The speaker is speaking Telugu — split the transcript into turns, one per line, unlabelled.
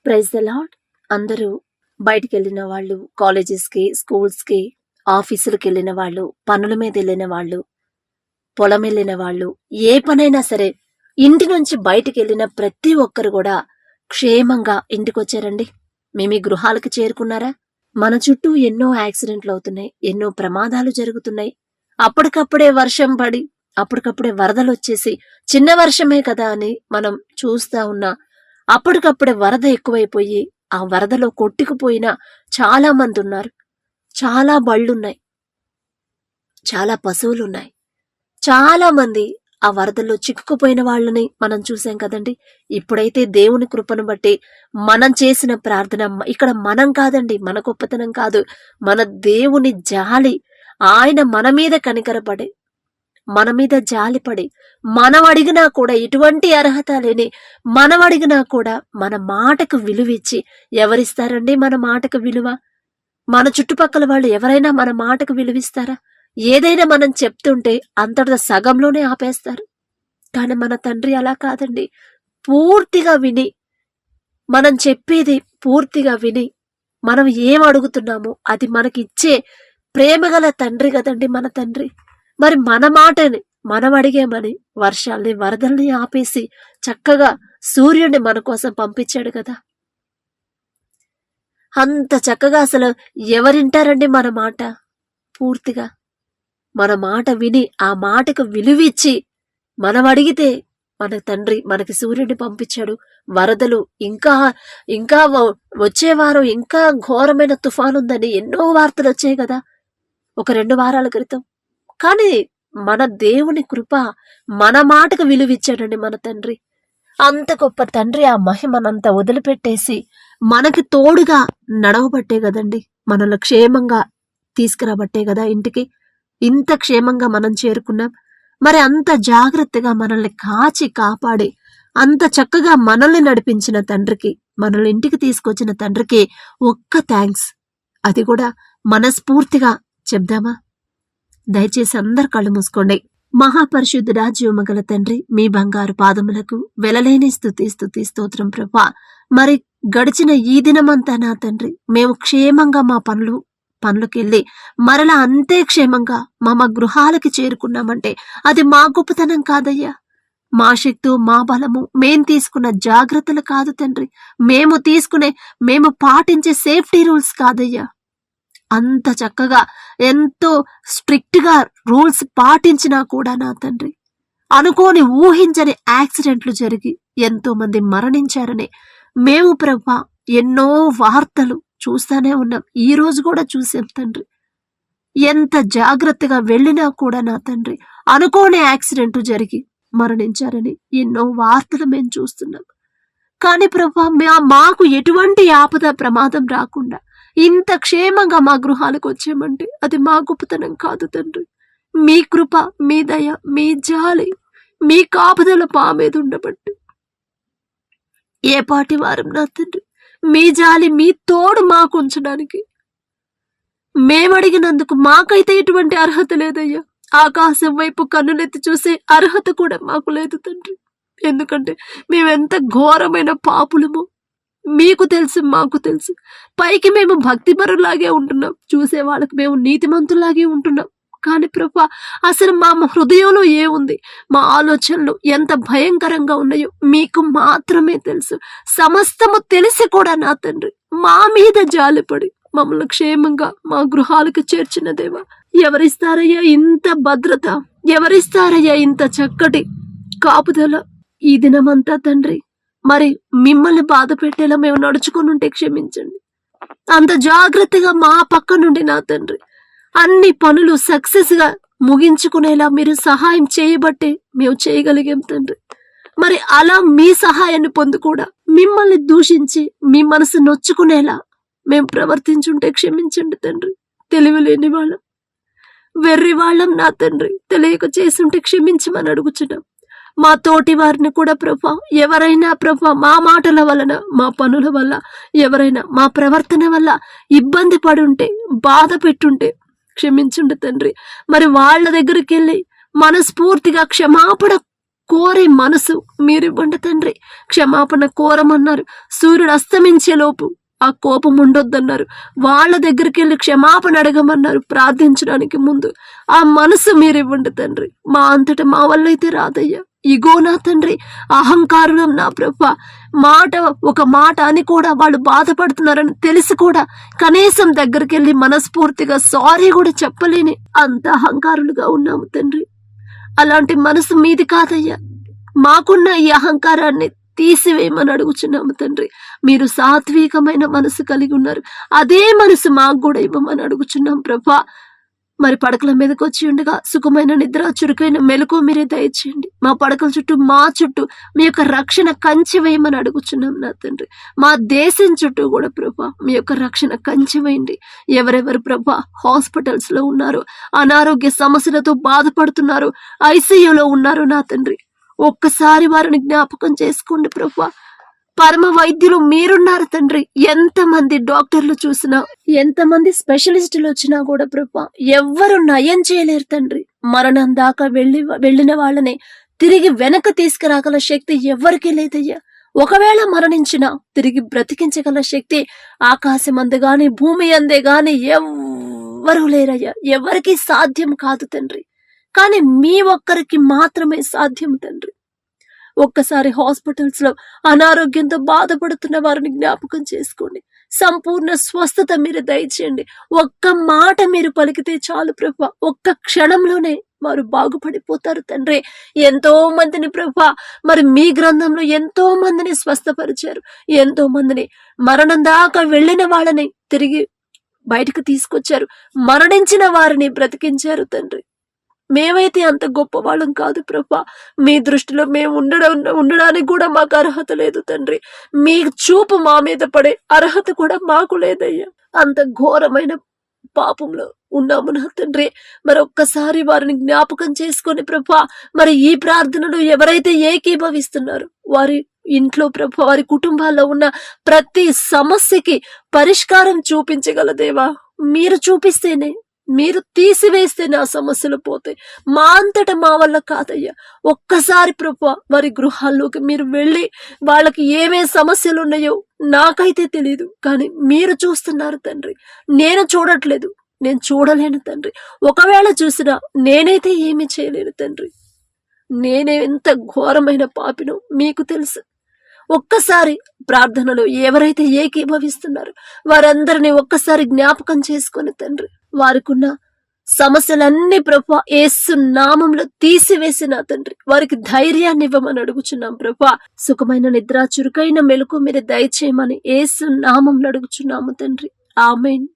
Praise the lord. అందరూ బయటికి వెళ్ళిన వాళ్ళు, కాలేజెస్కి, స్కూల్స్కి, ఆఫీసులకు వెళ్ళిన వాళ్ళు, పనుల మీద వెళ్ళిన వాళ్ళు, పొలం వెళ్ళిన వాళ్ళు, ఏ పనైనా సరే ఇంటి నుంచి బయటికి వెళ్ళిన ప్రతి ఒక్కరు కూడా క్షేమంగా ఇంటికి వచ్చారండి. మీ గృహాలకు చేరుకున్నారా? మన చుట్టూ ఎన్నో యాక్సిడెంట్లు అవుతున్నాయి, ఎన్నో ప్రమాదాలు జరుగుతున్నాయి. అప్పటికప్పుడే వర్షం పడి అప్పటికప్పుడే వరదలు వచ్చేసి చిన్న వర్షమే కదా అని మనం చూస్తా ఉన్నా అప్పటికప్పుడే వరద ఎక్కువైపోయి ఆ వరదలో కొట్టుకుపోయిన చాలా మంది ఉన్నారు. చాలా బళ్ళున్నాయి, చాలా పశువులున్నాయి. చాలా మంది ఆ వరదల్లో చిక్కుకుపోయిన వాళ్ళని మనం చూసాం కదండి. ఇప్పుడైతే దేవుని కృపను బట్టి మనం చేసిన ప్రార్థన, ఇక్కడ మనం కాదండి, మన గొప్పతనం కాదు, మన దేవుని జాలి, ఆయన మన మీద కనికరపడి మన మీద జాలిపడి మనం అడిగినా కూడా, ఎటువంటి అర్హత లేని మనం అడిగినా కూడా మన మాటకు విలువిచ్చి, ఎవరిస్తారండి మన మాటకు విలువ? మన చుట్టుపక్కల వాళ్ళు ఎవరైనా మన మాటకు విలువిస్తారా? ఏదైనా మనం చెప్తుంటే అంతటితో సగంలోనే ఆపేస్తారు. కానీ మన తండ్రి అలా కాదండి. పూర్తిగా విని, మనం చెప్పేది పూర్తిగా విని, మనం ఏం అడుగుతున్నామో అది మనకిచ్చే ప్రేమగల తండ్రి కదండి మన తండ్రి. మరి మన మాటని మనం అడిగేమని వర్షాల్ని, వరదల్ని ఆపేసి చక్కగా సూర్యుడిని మన కోసం పంపించాడు కదా. అంత చక్కగా అసలు ఎవరింటారండి మన మాట? పూర్తిగా మన మాట విని ఆ మాటకు విలువిచ్చి మనం అడిగితే మన తండ్రి మనకి సూర్యుడిని పంపించాడు. వరదలు ఇంకా ఇంకా వచ్చేవారు ఇంకా ఘోరమైన తుఫాను ఉందని ఎన్నో వార్తలు వచ్చాయి కదా ఒక 2 వారాల క్రితం. కానీ మన దేవుని కృప, మన మాటకు విలువిచ్చాడండి మన తండ్రి. అంత గొప్ప తండ్రి ఆ మహిమనంతా వదిలిపెట్టేసి మనకి తోడుగా నడవబట్టే కదండి, మనల్ని క్షేమంగా తీసుకురాబట్టే కదా ఇంటికి ఇంత క్షేమంగా మనం చేరుకున్నాం. మరి అంత జాగ్రత్తగా మనల్ని కాచి కాపాడి అంత చక్కగా మనల్ని నడిపించిన తండ్రికి, మనల్ని ఇంటికి తీసుకొచ్చిన తండ్రికి ఒక్క థ్యాంక్స్. అది కూడా మనస్ఫూర్తిగా చెప్దామా? దయచేసి అందరు కళ్ళు మూసుకోండి. మహాపరిశుద్ధుడా, జీవమగల తండ్రి, మీ బంగారు పాదములకు వెలలేని స్తుతి స్తోత్రం ప్రభా. మరి గడిచిన ఈ దినమంతా నా తండ్రి మేము క్షేమంగా మా పనులకెళ్ళి మరలా అంతే క్షేమంగా మా గృహాలకి చేరుకున్నామంటే అది మా గొప్పతనం కాదయ్యా, మా శక్తి, మా బలము, మేం తీసుకున్న జాగ్రత్తలు కాదు తండ్రి, మేము పాటించే సేఫ్టీ రూల్స్ కాదయ్యా. అంత చక్కగా ఎంతో స్ట్రిక్ట్ గా రూల్స్ పాటించినా కూడా నా తండ్రి అనుకోని ఊహించని యాక్సిడెంట్లు జరిగి ఎంతో మంది మరణించారని మేము ప్రభా ఎన్నో వార్తలు చూస్తానే ఉన్నాం. ఈ రోజు కూడా చూసాం తండ్రి. ఎంత జాగ్రత్తగా వెళ్ళినా కూడా నా తండ్రి అనుకోని యాక్సిడెంట్ జరిగి మరణించారని ఎన్నో వార్తలు మేము చూస్తున్నాం. కానీ ప్రభా మాకు ఎటువంటి ఆపద ప్రమాదం రాకుండా ఇంత క్షేమంగా మా గృహాలకు వచ్చామంటే అది మా గొప్పతనం కాదు తండ్రి. మీ కృప, మీ దయ, మీ జాలి, మీ కాపుదల మా మీద ఉండబట్టి ఏ పాటి వారం నా తండ్రి, మీ జాలి, మీ తోడు మాకు ఉంచడానికి మేమడిగినందుకు మాకైతే ఎటువంటి అర్హత లేదయ్యా. ఆకాశం వైపు కన్నులెత్తి చూసే అర్హత కూడా మాకు లేదు తండ్రి. ఎందుకంటే మేమెంత ఘోరమైన పాపులమో మీకు తెలుసు, మాకు తెలుసు. పైకి మేము భక్తిపరులాగే ఉంటున్నాం, చూసే వాళ్ళకి మేము నీతిమంతులాగే ఉంటున్నాం. కానీ ప్రభా అసలు మా హృదయంలో ఏముంది, మా ఆలోచనలు ఎంత భయంకరంగా ఉన్నాయో మీకు మాత్రమే తెలుసు. సమస్తము తెలిసి కూడా నా తండ్రి మా మీద జాలిపడి మమ్మల్ని క్షేమంగా మా గృహాలకు చేర్చిన దేవా, ఎవరిస్తారయ్యా ఇంత భద్రత, ఎవరిస్తారయ్యా ఇంత చక్కటి కాపుదల ఈ దినమంతా తండ్రి? మరి మిమ్మల్ని బాధ పెట్టేలా మేము నడుచుకుని ఉంటే క్షమించండి. అంత జాగ్రత్తగా మా పక్క నుండి నా తండ్రి అన్ని పనులు సక్సెస్ గా ముగించుకునేలా మీరు సహాయం చేయబట్టే మేము చేయగలిగాం తండ్రి. మరి అలా మీ సహాయాన్ని పొందు కూడా మిమ్మల్ని దూషించి మీ మనసు నొచ్చుకునేలా మేము ప్రవర్తించుంటే క్షమించండి తండ్రి. తెలివిలేని వాళ్ళం, వెర్రి వాళ్ళం నా తండ్రి, తెలియక చేసుంటే క్షమించమని అడుగుచున్నాం. మా తోటి వారిని కూడా ప్రభా, ఎవరైనా ప్రభా మా మాటల వలన, మా పనుల వల్ల, ఎవరైనా మా ప్రవర్తన వల్ల ఇబ్బంది పడుంటే, బాధ పెట్టుంటే క్షమించుండి తండ్రి. మరి వాళ్ళ దగ్గరికి వెళ్ళి మనస్ఫూర్తిగా క్షమాపణ కోరే మనసు మీరివ్వండి తండ్రి. క్షమాపణ కోరమన్నారు. సూర్యుడు అస్తమించే లోపు ఆ కోపం ఉండొద్దన్నారు. వాళ్ళ దగ్గరికి వెళ్ళి క్షమాపణ అడగమన్నారు ప్రార్థించడానికి ముందు. ఆ మనసు మీరివ్వండి తండ్రి. మా అంతటా మా వల్ల అయితే రాదయ్యా. ఇగో నా తండ్రి, అహంకారులం నా ప్రభా. ఒక మాట అని కూడా వాళ్ళు బాధపడుతున్నారని తెలిసి కూడా కనీసం దగ్గరికి వెళ్ళి మనస్ఫూర్తిగా సారీ కూడా చెప్పలేని అంత అహంకారులుగా ఉన్నాము తండ్రి. అలాంటి మనసు మీది కాదయ్యా. మాకున్న ఈ అహంకారాన్ని తీసివేయమని అడుగుచున్నాము తండ్రి. మీరు సాత్వికమైన మనసు కలిగి ఉన్నారు. అదే మనసు మాకు కూడా ఇవ్వమని అడుగుచున్నాం ప్రభా. మరి పడకల మీదకి వచ్చి ఉండగా సుఖమైన నిద్ర, చురుకైన మెలకు మీరే దయచేయండి. మా పడకల చుట్టూ, మా చుట్టూ మీ యొక్క రక్షణ కంచి వేయమని అడుగుచున్నాం నా తండ్రి. మా దేశం చుట్టూ కూడా ప్రభా మీ యొక్క రక్షణ కంచి వేయండి. ఎవరెవరు ప్రభా హాస్పిటల్స్ లో ఉన్నారు, అనారోగ్య సమస్యలతో బాధపడుతున్నారు, ఐసీయూలో ఉన్నారు నా తండ్రి, ఒక్కసారి వారిని జ్ఞాపకం చేసుకోండి ప్రభా. పరమ వైద్యులు మీరున్నారు తండ్రి. ఎంతమంది డాక్టర్లు చూసినా, ఎంతమంది స్పెషలిస్టులు వచ్చినా కూడా ప్రభా ఎవ్వరు నయం చేయలేరు తండ్రి. మరణం దాకా వెళ్ళిన వాళ్ళని తిరిగి వెనక తీసుకురాగల శక్తి ఎవ్వరికీ లేదయ్యా. ఒకవేళ మరణించినా తిరిగి బ్రతికించగల శక్తి ఆకాశం అందే గాని, భూమి అందే గాని ఎవ్వరూ లేరయ్యా. ఎవరికి సాధ్యం కాదు తండ్రి. కానీ మీ ఒక్కరికి మాత్రమే సాధ్యం తండ్రి. ఒక్కసారి హాస్పిటల్స్ లో అనారోగ్యంతో బాధపడుతున్న వారిని జ్ఞాపకం చేసుకోండి. సంపూర్ణ స్వస్థత మీరు దయచేయండి. ఒక్క మాట మీరు పలికితే చాలు ప్రభా, ఒక్క క్షణంలోనే వారు బాగుపడిపోతారు తండ్రి. ఎంతో మందిని ప్రభా మరి మీ గ్రంథంలో ఎంతో మందిని స్వస్థపరిచారు. ఎంతో మందిని మరణం దాకా వెళ్ళిన వాళ్ళని తిరిగి బయటకు తీసుకొచ్చారు. మరణించిన వారిని బ్రతికించారు తండ్రి. మేమైతే అంత గొప్ప వాళ్ళం కాదు ప్రభా. మీ దృష్టిలో మేము ఉండడానికి కూడా మాకు అర్హత లేదు తండ్రి. మీ చూపు మా మీద పడే అర్హత కూడా మాకు లేదయ్యా. అంత ఘోరమైన పాపంలో ఉన్నాము నా తండ్రి. మరి ఒక్కసారి వారిని జ్ఞాపకం చేసుకొని ప్రభా, మరి ఈ ప్రార్థనలు ఎవరైతే ఏకీభవిస్తున్నారో వారి ఇంట్లో ప్రభా, వారి కుటుంబాల్లో ఉన్న ప్రతి సమస్యకి పరిష్కారం చూపించగల దేవా. మీరు చూపిస్తేనే, మీరు తీసివేస్తే నా సమస్యలు పోతాయి. మా అంతటా మా వల్ల కాదయ్యా. ఒక్కసారి ప్రభా వారి గృహాల్లోకి మీరు వెళ్ళి వాళ్ళకి ఏమే సమస్యలు ఉన్నాయో నాకైతే తెలియదు, కానీ మీరు చూస్తున్నారు తండ్రి. నేను చూడట్లేదు, నేను చూడలేను తండ్రి. ఒకవేళ చూసినా నేనైతే ఏమీ చేయలేను తండ్రి. నేనే ఎంత ఘోరమైన పాపినో మీకు తెలుసు. ఒక్కసారి ప్రార్థనలో ఎవరైతే ఏకీభవిస్తున్నారో వారందరినీ ఒక్కసారి జ్ఞాపకం చేసుకొని తండ్రి, వారికున్న సమస్యలన్నీ ప్రభా యేసు నామంలో తీసివేసిన తండ్రి, వారికి ధైర్యాన్ని ఇవ్వమని అడుగుచున్నాం ప్రభా. సుఖమైన నిద్ర, చురుకైన మెలకు మీరు దయచేయమని యేసు నామంలో అడుగుచున్నాము తండ్రి. ఆమేన్.